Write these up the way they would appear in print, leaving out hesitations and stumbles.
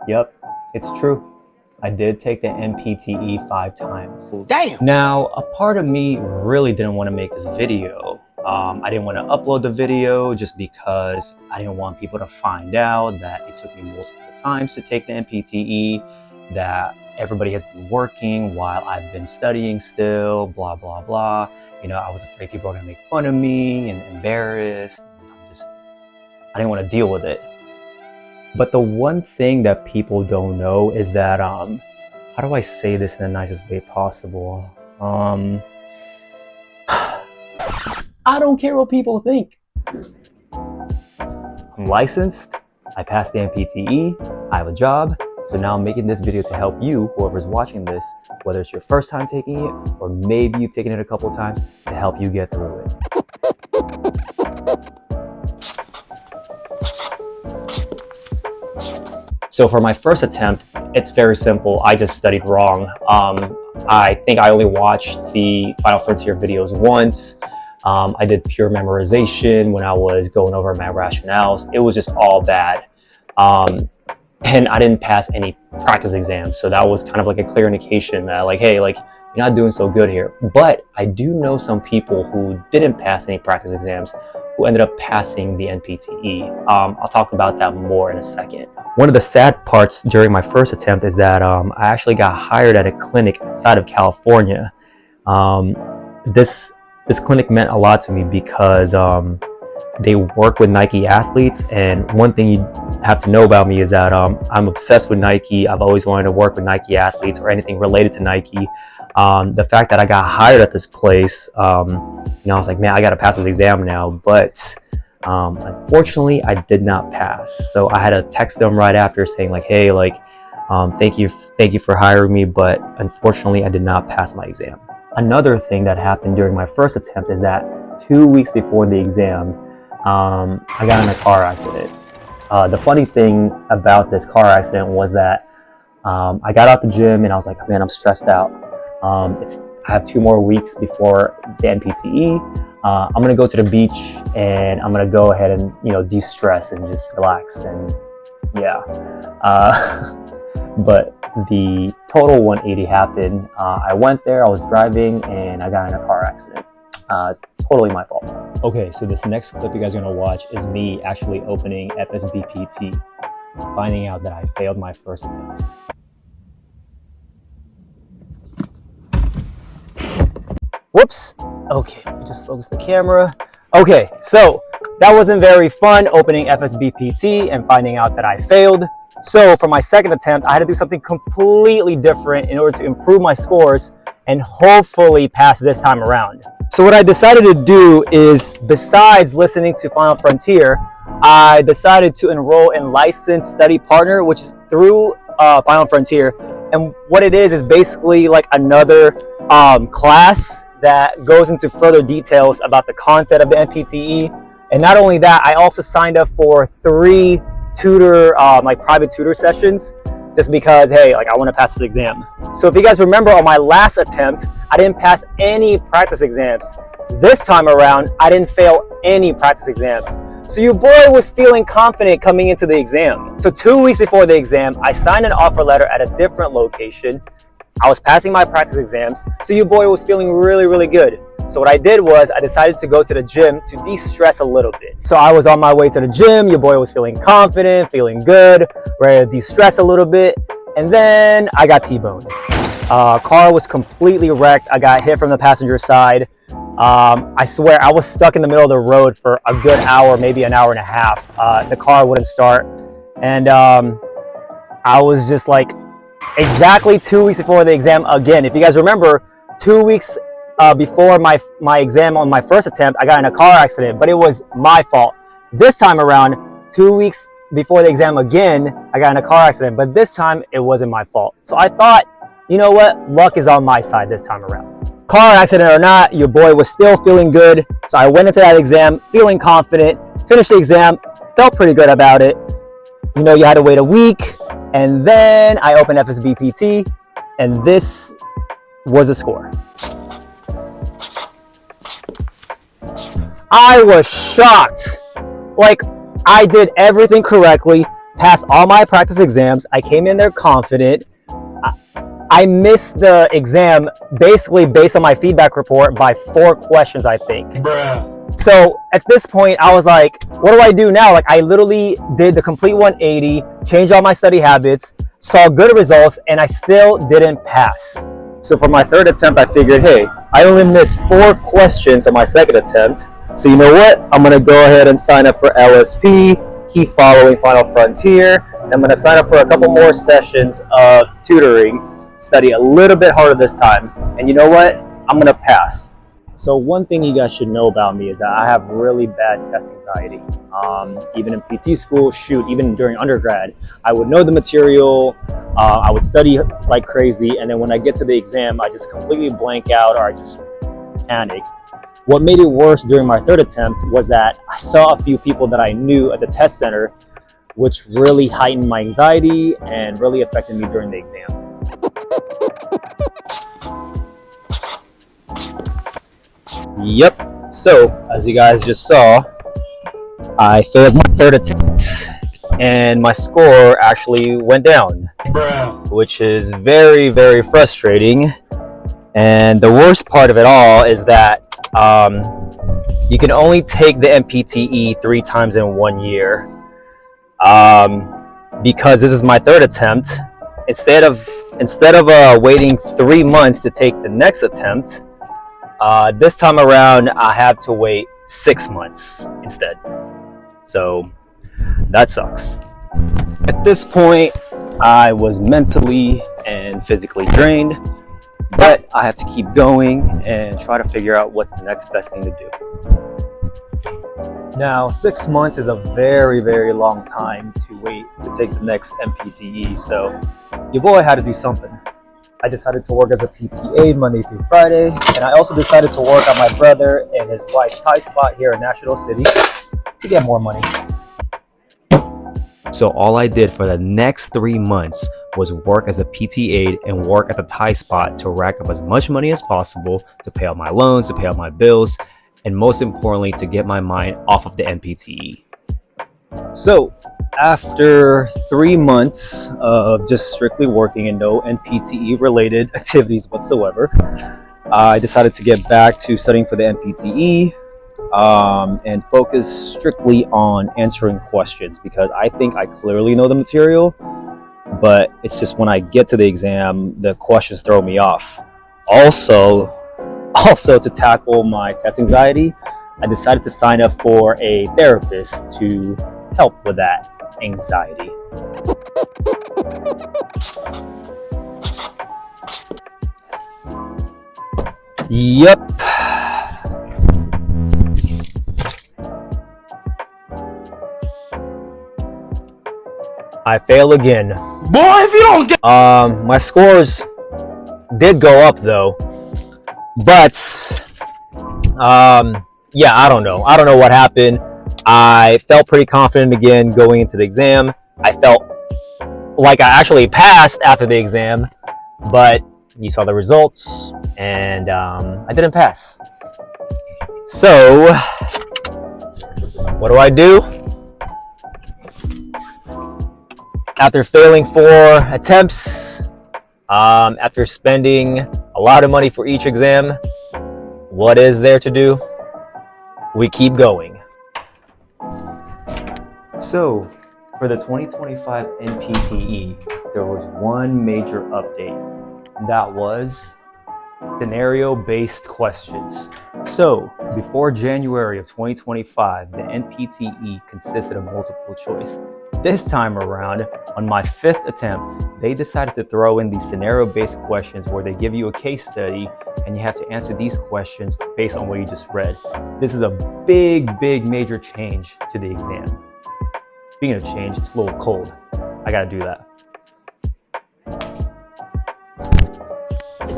Yep, it's true. I did take the NPTE 5 times. Damn! Now, a part of me really didn't want to make this video. I didn't want to upload the video just because I didn't want people to find out that it took me multiple times to take the NPTE, that everybody has been working while I've been studying still, blah, blah, blah. You know, I was afraid people were going to make fun of me and embarrassed. I didn't want to deal with it. But the one thing that people don't know is that, how do I say this in the nicest way possible? I don't care what people think. I'm licensed, I passed the NPTE, I have a job, so now I'm making this video to help you, whoever's watching this, whether it's your first time taking it, or maybe you've taken it a couple times, to help you get through it. So for my first attempt, it's very simple. I just studied wrong. I think I only watched the Final Frontier videos once. I did pure memorization when I was going over my rationales. It was just all bad. And I didn't pass any practice exams. So that was kind of like a clear indication that like, hey, like you're not doing so good here. But I do know some people who didn't pass any practice exams who ended up passing the NPTE. I'll talk about that more in a second. One of the sad parts during my first attempt is that I actually got hired at a clinic outside of California. This clinic meant a lot to me because they work with Nike athletes, and one thing you have to know about me is that I'm obsessed with Nike. I've always wanted to work with Nike athletes or anything related to Nike. The fact that I got hired at this place, I was like, man, I got to pass this exam now. But unfortunately, I did not pass. So I had to text them right after saying like, hey, like, thank you for hiring me, but unfortunately, I did not pass my exam. Another thing that happened during my first attempt is that 2 weeks before the exam, I got in a car accident. The funny thing about this car accident was that I got out the gym and I was like, man, I'm stressed out. I have 2 more weeks before the NPTE. I'm gonna go to the beach and I'm gonna go ahead and de-stress and just relax and yeah. But the total 180 happened. I went there, I was driving, and I got in a car accident. Totally my fault. Okay, so this next clip you guys are gonna watch is me actually opening FSBPT, finding out that I failed my first attempt. Whoops. Okay, let me just focus the camera. Okay, so that wasn't very fun, opening FSBPT and finding out that I failed. So for my second attempt, I had to do something completely different in order to improve my scores and hopefully pass this time around. So what I decided to do is, besides listening to Final Frontier, I decided to enroll in Licensed Study Partner, which is through Final Frontier. And what it is basically like another class that goes into further details about the content of the NPTE. And not only that, I also signed up for 3 tutor, like private tutor sessions, just because, hey, like I want to pass this exam. So if you guys remember on my last attempt, I didn't pass any practice exams. This time around, I didn't fail any practice exams. So your boy was feeling confident coming into the exam. So 2 weeks before the exam, I signed an offer letter at a different location. I was passing my practice exams, so your boy was feeling really, really good. So what I did was I decided to go to the gym to de-stress a little bit. So I was on my way to the gym, your boy was feeling confident, feeling good, ready to de-stress a little bit, and then I got T-boned. Car was completely wrecked. I got hit from the passenger side. I swear I was stuck in the middle of the road for a good hour, maybe an hour and a half. The car wouldn't start, and I was just like, exactly 2 weeks before the exam again. If you guys remember, 2 weeks before my exam on my first attempt, I got in a car accident, but it was my fault. This time around, 2 weeks before the exam again, I got in a car accident, but this time it wasn't my fault. So I thought, you know what? Luck is on my side this time around. Car accident or not, your boy was still feeling good. So I went into that exam feeling confident, finished the exam, felt pretty good about it. You know, you had to wait a week, and then I opened FSBPT, and this was the score. I was shocked. Like, I did everything correctly, passed all my practice exams. I came in there confident. I missed the exam basically based on my feedback report by 4 questions, I think. Bruh. So at this point, I was like, what do I do now? Like, I literally did the complete 180, changed all my study habits, saw good results, and I still didn't pass. So for my 3rd attempt, I figured, hey, I only missed 4 questions on my 2nd attempt. So you know what? I'm gonna go ahead and sign up for LSP, keep following Final Frontier. I'm gonna sign up for a couple more sessions of tutoring, study a little bit harder this time. And you know what? I'm gonna pass. So one thing you guys should know about me is that I have really bad test anxiety. Even in PT school, shoot, even during undergrad, I would know the material, I would study like crazy, and then when I get to the exam, I just completely blank out or I just panic. What made it worse during my 3rd attempt was that I saw a few people that I knew at the test center, which really heightened my anxiety and really affected me during the exam. Yep, so as you guys just saw, I failed my 3rd attempt and my score actually went down, which is very, very frustrating. And the worst part of it all is that you can only take the NPTE 3 times in 1 year. Because this is my 3rd attempt, instead of waiting 3 months to take the next attempt, this time around I have to wait 6 months instead. So that sucks. At this point, I was mentally and physically drained, but I have to keep going and try to figure out what's the next best thing to do. Now, 6 months is a very, very long time to wait to take the next NPTE, so your boy had to do something. I decided to work as a PTA Monday through Friday, and I also decided to work on my brother and his wife's Thai spot here in National City to get more money. So all I did for the next 3 months was work as a PT aide and work at the Thai spot to rack up as much money as possible to pay out my loans, to pay out my bills, and most importantly, to get my mind off of the NPTE. So after 3 months of just strictly working and no NPTE related activities whatsoever, I decided to get back to studying for the NPTE and focus strictly on answering questions, because I think I clearly know the material, but it's just when I get to the exam, the questions throw me off. Also to tackle my test anxiety, I decided to sign up for a therapist to help with that anxiety. Yep. I fail again. Boy, if you don't get my scores did go up though. But yeah, I don't know what happened. I felt pretty confident again going into the exam. I felt like I actually passed after the exam, but you saw the results and I didn't pass. So what do? After failing 4 attempts, after spending a lot of money for each exam, what is there to do? We keep going. So for the 2025 NPTE, there was one major update. That was scenario-based questions. So before January of 2025, the NPTE consisted of multiple choice. This time around, on my 5th attempt, they decided to throw in these scenario-based questions where they give you a case study and you have to answer these questions based on what you just read. This is a big major change to the exam. Speaking of change, it's a little cold. I gotta do that.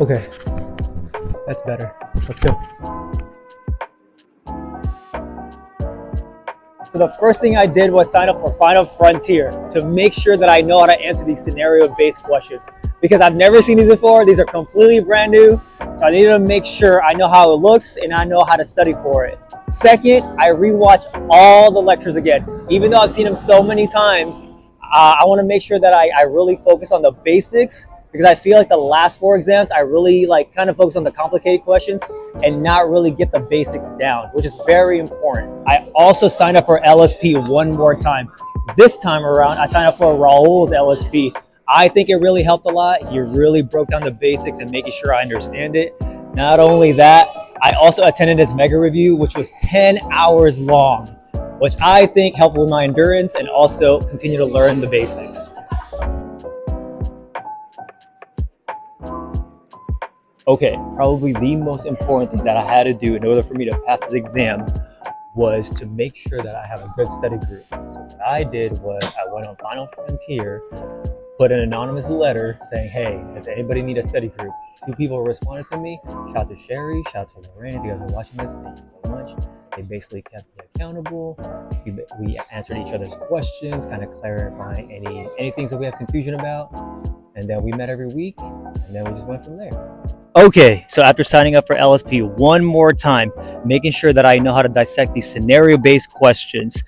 Okay, that's better. Let's go. So the first thing I did was sign up for Final Frontier to make sure that I know how to answer these scenario-based questions, because I've never seen these before. These are completely brand new. So I needed to make sure I know how it looks and I know how to study for it. Second, I rewatched all the lectures again. Even though I've seen them so many times, I want to make sure that I really focus on the basics, because I feel like the last 4 exams, I really like kind of focus on the complicated questions and not really get the basics down, which is very important. I also signed up for LSP one more time. This time around, I signed up for Raul's LSP. I think it really helped a lot. He really broke down the basics and making sure I understand it. Not only that, I also attended his mega review, which was 10 hours long, which I think helped with my endurance and also continue to learn the basics. Okay, probably the most important thing that I had to do in order for me to pass this exam was to make sure that I have a good study group. So what I did was I went on Final Frontier, put an anonymous letter saying, hey, does anybody need a study group? 2 people responded to me. Shout out to Sherry, shout out to Lorraine. If you guys are watching this, thank you so much. They basically kept me accountable. We answered each other's questions, kind of clarifying any things that we have confusion about. And then we met every week, and then we just went from there. Okay, so after signing up for LSP one more time, making sure that I know how to dissect these scenario-based questions,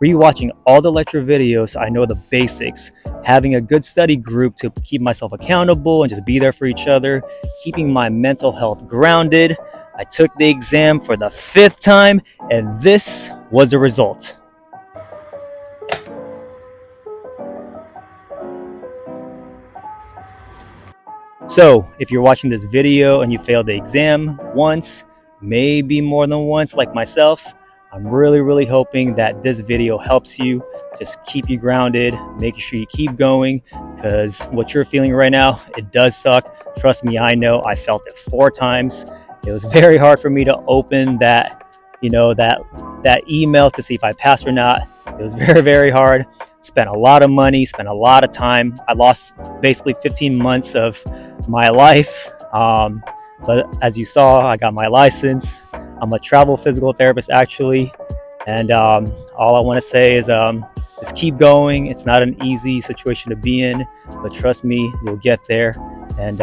rewatching all the lecture videos so I know the basics, having a good study group to keep myself accountable and just be there for each other, keeping my mental health grounded, I took the exam for the 5th time, and this was the result. So if you're watching this video and you failed the exam once, maybe more than once like myself, I'm really hoping that this video helps you, just keep you grounded, making sure you keep going, because what you're feeling right now, it does suck. Trust me, I know. I felt it 4 times. It was very hard for me to open that, that email to see if I passed or not. It was very hard. Spent a lot of money, spent a lot of time. I lost basically 15 months of my life. But as you saw, I got my license. I'm a travel physical therapist actually. And all I want to say is just keep going. It's not an easy situation to be in, but trust me, you'll get there. And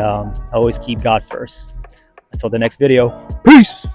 always keep God first. Until the next video, peace.